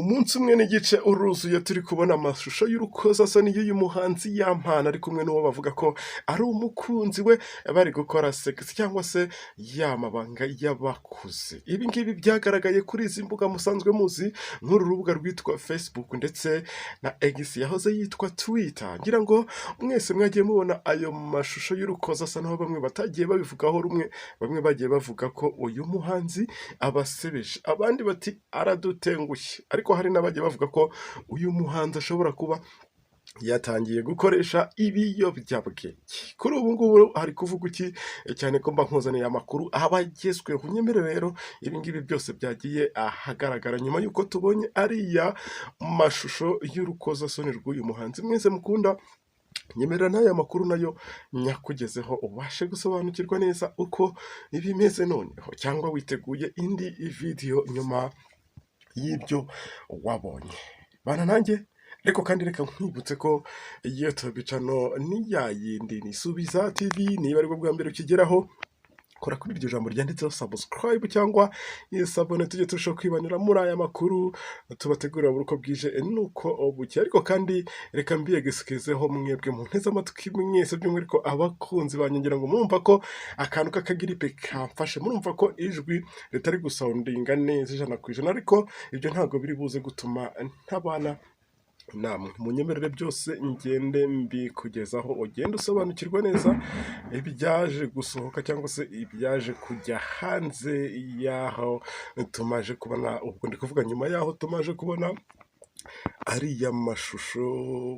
Umunsi umwe n'igice uruzuye turi kubona amashusho y'urukozasoni y'uyu muhanzi Yampano ari kumwe n'uwo bavuga ko ari umukunzi we bari gukora sex cyangwa se yamabanga y'abakuze. Ibi ngibi byagaragaye kuri izi mbuga musanzwe muzi nk'uru rubuga rwitwa Facebook ndetse na X yahoze yitwa Twitter. Ngira ngo mwese mwagiye mubona ayo mashusho y'urukozasoni aho bamwe batagiye babivugaho rumwe, bamwe bagiye bavuga ko uyu muhanzi abasebeje, abandi bati aradutengushye, ariko hari n'abagiye bavuga ko uyu muhanzi ashobora kuba yatangiye gukoresha ibiyobyabwenge. Kuri ubu ngubu hari kuvuga iki? Cyane ko mba nkuzaniye amakuru abagezweho. Nyemere rero ibi ngibi byose byagiye ahagaragara nyuma y'uko tubonye ariya mashusho y'urukozasoni rw'uyu muhanzi mwese mukunda. Nyemerera n'aya makuru nayo nyakugezeho ubashe gusobanukirwa neza uko ibimeze noneho, cyangwa witeguye indi video nyuma y'ibyo wabonye. Bana nanjye ariko kandi reka nkwibutse ko YouTube channel ni ya yindi ni Subiza TV. Niba ari bwo bwa mbere ukigeraho, kora kuri iryo jambo ryanditseho subscribe cyangwa isabone, tujye turushaho kwibanira muri aya makuru tubategurira buri uko bwije nuko buke. Ariko kandi reka mbiyegesikizeho mwebwe mu nteze amatwi mwese, by'umwihariko abakunzi banyongera ngo murumva ko akantu k'akagiripe kamfashe, murumva ko ijwi ritari gusoundinga neza 100%, ariko ibyo ntabwo biri buze gutuma ntabana namwe. Munyemerere byose ngende mbikugezaho, ugende usobanukirwa neza ibyaje gusohoka cyangwa se ibyaje kujya hanze yaho tumaje kubona. Ubwo ndi kuvuga nyuma yaho tumaje kubona ariya mashusho,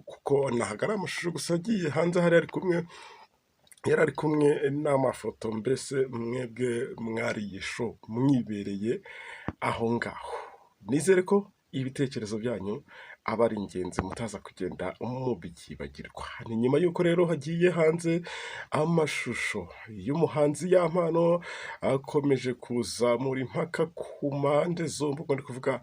kuko nahagara amashusho gusa agiye hanze, hari yari ari kumwe n'amafoto. Mbese mwebwe mwariyisho mwibereye aho ngaho. Nizere ko ibitekerezo byanyu aba ari ingenzi, mutaza kugenda mubyibagirwa. Ni nyuma y'uko rero hagiye hanze amashusho y'umuhanzi Yampano akomeje kuzamura impaka ku mpande zombi, ubwo ndi kuvuga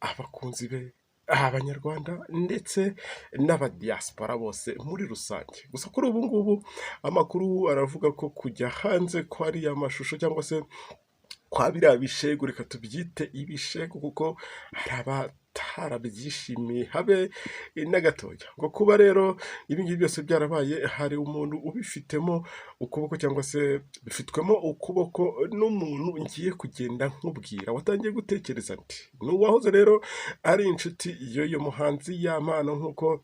abakunzi be, abanyarwanda ndetse n'abadiaspora bose muri rusange. Gusa kuri ubu ngubu amakuru aravuga ko kujya hanze ko ari amashusho cyangwa se kwa biriya bishego, reka tubyite ibishego kuko hari abatarabyishimiye habe na gatoya. Ngo kuba rero ibi ngibi byose byarabaye, hari umuntu ubifitemo ukuboko cyangwa se bifitwemo ukuboko n'umuntu ngiye kugenda nkubwira, watangiye gutekereza nti n'uwahoze rero ari inshuti y'uyu muhanzi Yampano, nk'uko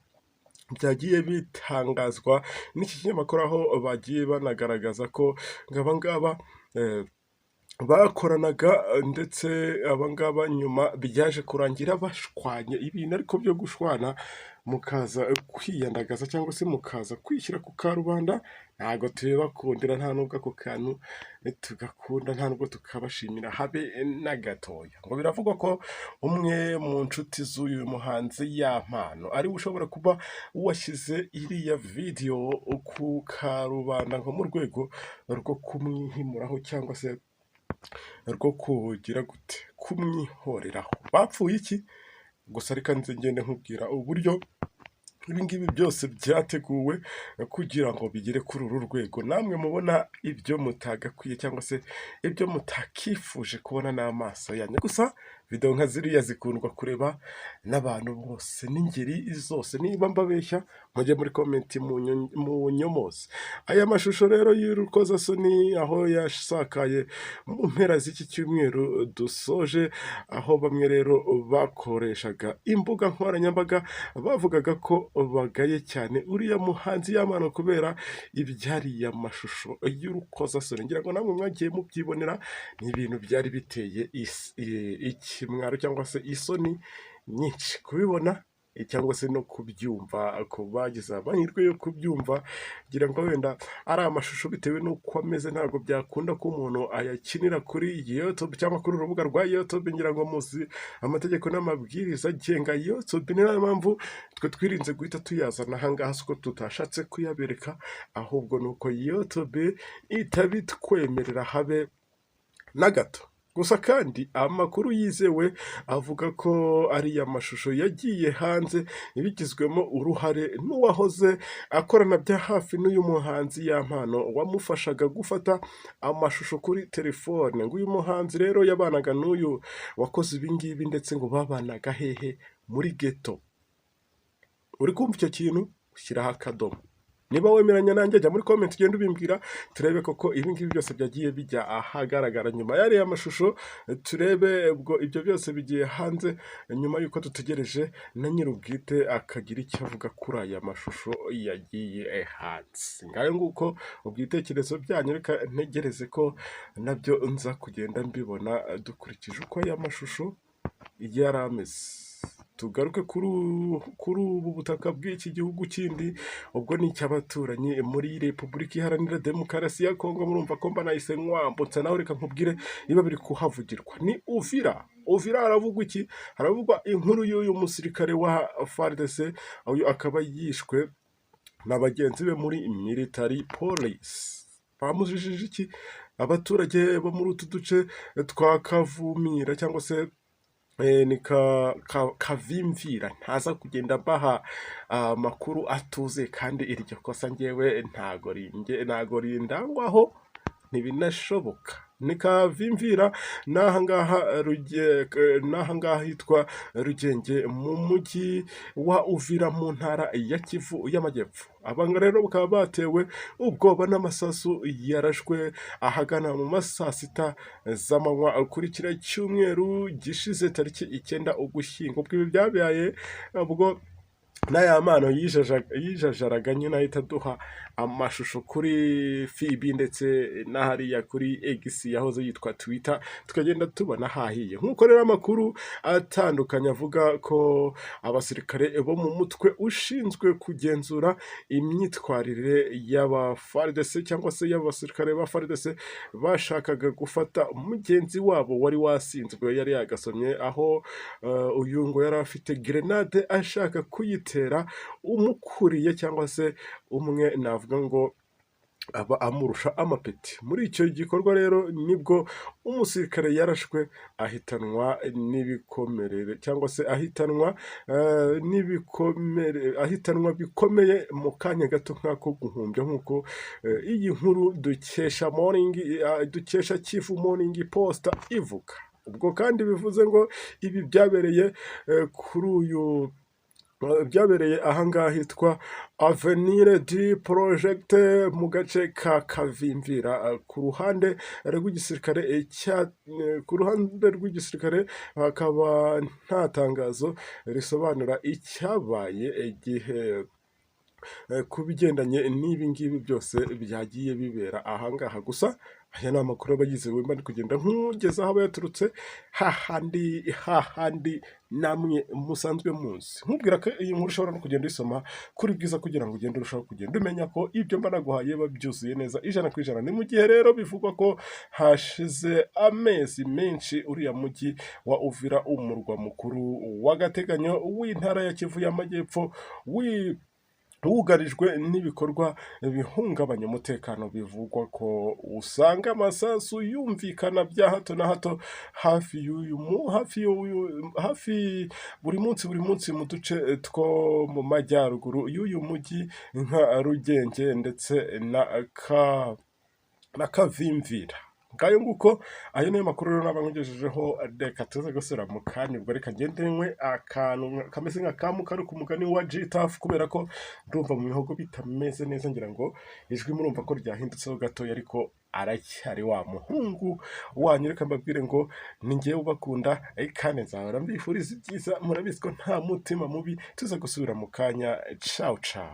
byagiye bitangazwa n'iki kinyamakuru, aho bagiye banagaragaza ko ngaba bakoranaga ndetse abangaba nyuma byaje kurangira bashwanye. Ibintu ariko byo gushwana mukaza kwiyandagaza cyangwa se mukaza kwishyira ku karubanda, ntago tubakundira, nta nubwo ako kantu tugakunda, nta nubwo tukabashimira habe na gatoya. Ngo biravugwa ko umwe mu nshuti z'uyu muhanzi Yampano ari ushobora kuba washyize iriya video ku karubanda, ngo mu rwego rwo kumwihimuraho cyangwa se rwo kugira gute kumwihoreraho. Bapfuye iki? Gusa reka nze ngende nkubwira uburyo ibi ngibi byose byateguwe kugira ngo bigere kuri uru rwego. Namwe mubona ibyo mutagakwiye cyangwa se ibyo mutakifuje kubona n'amaso yanyu. Gusa video nka ziriya zikundwa kureba n'abantu bose n'ingeri zose. Niba mbabeshya mujye muri comment mu nyomozi. Aya mashusho rero y'urukozasoni aho yasakaye mu mpera z'iki cyumweru dusoje, aho bamwe rero bakoreshaga imbuga nkoranyambaga bavugaga ko bagaye cyane uriya muhanzi Yampano kubera ibyariya mashusho y'urukozasoni. Ngira ngo namwe mwagiye mubyibonera, ni ibintu byari biteye ikimwaro cyangwa se isoni nyinshi kubibona cyangwa se no kubyumva. Ku bagize amahirwe yo kubyumva, ngira ngo wenda ari amashusho bitewe n'uko ameze, ntabwo byakunda ko umuntu ayakinira kuri YouTube cyangwa kuri urubuga rwa YouTube. Ngira ngo muzi amategeko n'amabwiriza agenga YouTube, ni nayo mpamvu twe twirinze guhita tuyazana ahangaha, siko tutashatse kuyabereka, ahubwo nuko YouTube itabitwemerera habe na gato. Gusa kandi amakuru yizewe avuga ko ariya mashusho yagiye hanze bigizwemo uruhare n'uwahoze akorana bya hafi n'uyu muhanzi Yampano wamufashaga gufata amashusho kuri telefone, ngo uyu muhanzi rero yabanaga n'uyu wakoze ibi ngibi ndetse ngo babanaga hehe? Muri ghetto. Uri kumva icyo kintu? Shyiraho akadomo. Niba wemeranya nanjye jya muri comment ugenda ubimbwira turebe koko ibi ngibi byose byagiye bijya ahagaragara nyuma y'ariya mashusho, turebe ubwo ibyo byose bigiye hanze nyuma y'uko dutegereje na nyir'ubwite akagira icyo avuga kuri aya mashusho yagiye hanze. Ngayo nguko ubwitekerezo byanyu, reka ntegereze ko nabyo nza kugenda mbibona dukurikije uko aya mashusho yari ameze. Tugaruke kuri ubu butaka bw'iki gihugu kindi, ubwo ni icy'abaturanyi muri Repubulika Iharanira Demokarasi ya Kongo. Murumva ko mba nahise nkwambutsa, nawe reka nkubwire niba biri kuhavugirwa. Ni Uvira. Uvira haravugwa iki? Haravugwa inkuru y'uyu musirikare wa FARDC, uyu akaba yishwe na bagenzi be muri military police. Bamujijije iki? Abaturage bo muri utu duce twa Kavumira cyangwa se ni Kavimvira, ntaza kugenda mbaha amakuru atuze, kandi iryo kosa ngewe ntago rindangwaho, ntibinashoboka. Ni Kavimvira n'ahangaha hitwa Rugenge mu mujyi wa Uvira mu ntara ya Kivu y'Amajyepfo. Abanga rero bakaba batewe ubwoba n'amasasu yarashwe ahagana mu masaa 6 z'amanywa kuri kiriya cyumweru gishize tariki 9 Ugushyingo. Ubwo ibi byabaye ubwo Yampano yijajaraga nyine ahita aduha amashusho kuri Fibi ndetse n'ahariya kuri X yahoze yitwa Twitter, tukagenda tubona hahiye. Nk'uko rero amakuru atandukanye avuga ko abasirikare bo mu mutwe ushinzwe kugenzura imyitwarire y'aba FARDC cyangwa se y'abasirikare ba FARDC bashakaga gufata mugenzi wabo wari wasinzwe, yari yagasomye, aho uyu ngo yari afite grenade ashaka kuyitera umukuriye cyangwa se umwe navuga ngo aba amurusha amapeti. Muri icyo gikorwa rero nibwo umusirikare yarashwe ahitanwa n'ibikomere cyangwa se ahitanwa bikomeye mu kanya gato nk'ako guhumbya, nk'uko iyi nkuru dukesha Kivu Morning Post ivuga. Ubwo kandi bivuze ngo ibi byabereye ahangaha hitwa Avenir du Project mu gace ka Kavimvira. Ku ruhande rw'igisirikare hakaba nta tangazo risobanura icyabaye igihe ku bigendanye n'ibi ngibi byose byagiye bibera ahangaha. Gusa aya ni amakuru aba yizewe, mba ndi kugenda nkugezaho aba yaturutse hahandi namwe musanzwe muzi. Nkubwira ko iyi nkuru ushobora no kugenda uyisoma kuri Bwiza kugira ngo ugende urushaho kugenda umenya ko ibyo mba naguhaye biba byuzuye neza 100%. Ni mu gihe rero bivugwa ko hashize amezi menshi uriya mujyi wa Uvira, umurwa mukuru w'agateganyo w'intara ya Kivu y'Amajyepfo, wugarijwe n'ibikorwa bihungabanya umutekano. Bivugwa ko usanga amasasu yumvikana bya hato na hato hafi buri munsi mu duce two mu majyaruguru y'uyu mujyi nka Rugenge ndetse na Kavimvira. Ngayo nguko ayo niyo makuru rero nabankugejejeho, reka tuze gusura mu kanya. Ubwo reka ngendenywe akantu kameze nka kamukari ku mugani wa Gitafu, kubera ko ndumva mu mihogo bitameze neza, ngira ngo ijwi murumva ko ryahindutseho gatoya, ariko aracyari wa muhungu wanyu. Reka mbabwire ngo ni ngewe ubakunda kandi nzahora mbifuriza ibyiza. Murabizi ko nta mutima mubi. Tuze gusubira mu kanya. Ciao ciao.